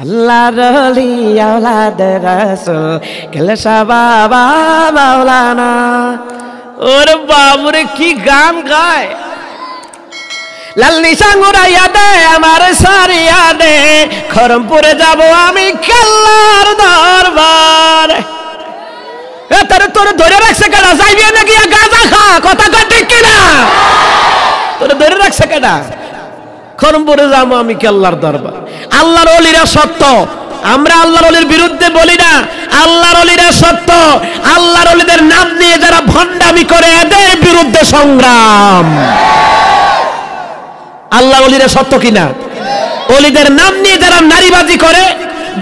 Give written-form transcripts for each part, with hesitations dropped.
আল্লাহর ওলি আওলাদ রাসূল কেলসা বাবা মাওলানা। ওরে বাবুরে কি গান গায়! লাল নিশান উড়াইয়া দে আমার সারিয়া দে, খরমপুরে যাব আমি কেল্লার দরবার। তোর ধরে রাখছে কেডা? যাইবি নাকি গাঁজা খা? কথা কয় ঠিক কিনা? তোর ধরে রাখছে কেডা? খরমপুরে যাবো আমি কেল্লার দরবার। আল্লাহর ওলিরা সত্য, আমরা আল্লাহর ওলির বিরুদ্ধে বলি না। আল্লাহর ওলিরা সত্য, আল্লাহর ওলিদের নাম নিয়ে যারা ভণ্ডামি করে এদের বিরুদ্ধে সংগ্রাম। আল্লাহর ওলিরা সত্য কিনা? ওলিদের নাম নিয়ে যারা নারীবাজি করে,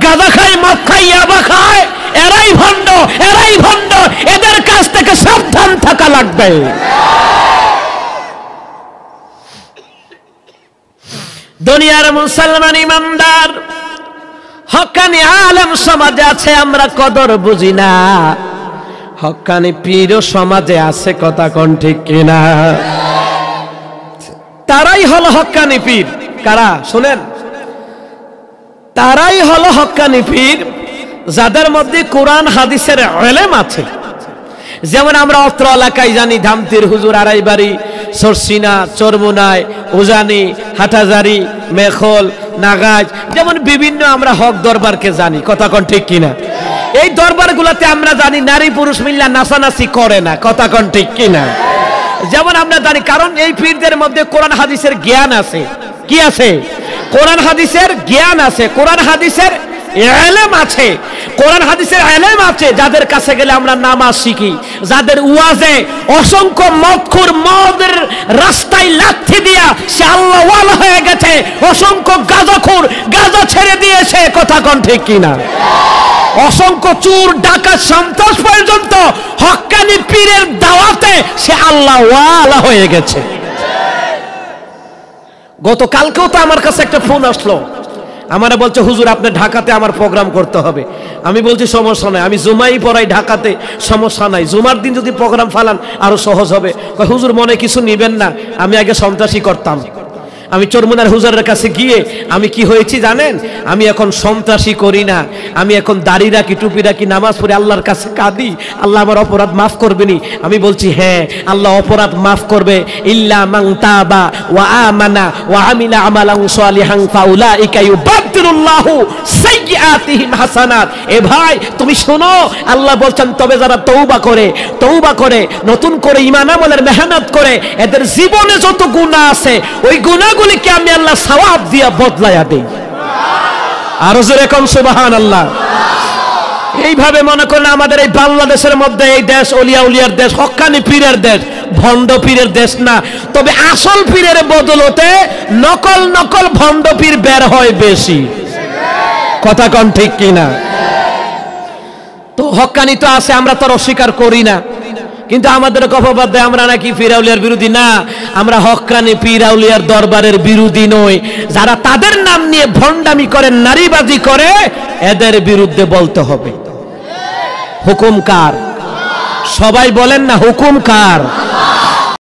গাঁজা খায়, মদ খায়, ইয়াবা খায়, এরাই ভণ্ড, এরাই ভণ্ড। এদের কাছ থেকে সাবধান থাকা লাগবে। দুনিয়ার মুসলমান ইমানদার হক্কানি আলেম সমাজে আছে, আমরা কদর বুঝি না। হক্কানি পীর সমাজে আছে, কথা কোন ঠিক কিনা? তারাই হলো হক্কানি পীর। কারা? শুনেন, তারাই হলো হক্কানি পীর যাদের মধ্যে কোরআন হাদিসের ইলম আছে। যেমন আমরা অত্র এলাকায় জানি ধামতির হুজুর, আড়াইবাড়ি, সরসিনা, চরমুনায়, উজানি, হাটাজারি, মেখল, নাগাজ, যেমন বিভিন্ন আমরা হক দরবারকে জানি, কথা কোন ঠিক কিনা? এই দরবারগুলোতে আমরা জানি নারী পুরুষ মিল্লা নাচানাচি করে না, কথা কোন ঠিক কিনা? যেমন আমরা জানি, কারণ এই পীরদের মধ্যে কোরআন হাদিসের জ্ঞান আছে। কি আছে? কোরআন হাদিসের জ্ঞান আছে, কোরআন হাদিসের ইলম আছে, কোরআন হাদিসের ইলম আছে। যাদের কাছে গেলে আমরা নামাজ শিখি, যাদের ওয়াজে অসংখ্য মদখোর মদের রাস্তায় লাথি দিয়া সে আল্লাহ ওয়ালা হয়ে গেছে, অসংখ্য গাঁজাখোর গাঁজা ছেড়ে দিয়েছে, কথা কোন ঠিক কিনা? অসংখ্য চোর ডাকাত সন্ত্রাস পর্যন্ত হক্কানি পীরের দাওয়াতে সে আল্লাহ ওয়ালা হয়ে গেছে। গতকালকেও তো আমার কাছে একটা ফোন আসলো, আমারে বলছে হুজুর আপনি ঢাকাতে আমার প্রোগ্রাম করতে হবে। আমি বলছি সমস্যা নাই, আমি জুমাই পড়াই ঢাকাতে, সমস্যা নাই, জুমার দিন যদি প্রোগ্রাম ফালান আরো সহজ হবে। হুজুর মনে কিছু নিবেন না, আমি আগে সন্ত্রাসী করতাম। আমি চরমুনার হুজুরের কাছে গিয়ে আমি কি হয়েছি জানেন? আমি এখন সন্ত্রাসী করি না, আমি এখন দাড়ি রাখি, টুপি রাখি, নামাজ পড়ি, আল্লাহর কাছে কাঁদি, আল্লাহ আমার অপরাধ মাফ করবেনি। আমি বলছি হ্যাঁ, আল্লাহ অপরাধ মাফ করবে। ইল্লা মান তাবা ওয়া আমানা ওয়া আমিলা আমালান সালিহান ফাউলাইকা ইউবাদদিলুল্লাহু সাইয়্যাতিহিম হাসানাত। এ ভাই তুমি শোনো, আল্লাহ বলছেন তবে যারা তওবা করে নতুন করে ঈমান আমলের মেহনত করে, এদের জীবনে যত গুনাহ আছে ওই গুনাহগুলিকে আমি আল্লাহ সওয়াব দিয়া বদলায়া দেই। আর জোরে কোন সুবহানাল্লাহ। এইভাবে মনে করেন আমাদের এই বাংলাদেশের মধ্যে এই দেশ ওলিয়া উলিয়ার দেশ, হক্কানি পীরের দেশ, ভণ্ড পীরের দেশ না। তবে আসল পীরের বদলতে নকল ভণ্ড পীর বের হয় বেশি, কথা কোন ঠিক কিনা? তো হক্কানি তো আছে, আমরা তো অস্বীকার করি না, কিন্তু আমাদের অপবাদ দেয় আমরা নাকি পীর আউলিয়ার বিরোধী। না, আমরা হক্কানি পীর আউলিয়ার দরবারের বিরোধী নই। যারা তাদের নাম নিয়ে ভণ্ডামি করে, নারীবাজি করে, এদের বিরুদ্ধে বলতে হবে। হুকুম কার? সবাই বলেন না, হুকুম কার?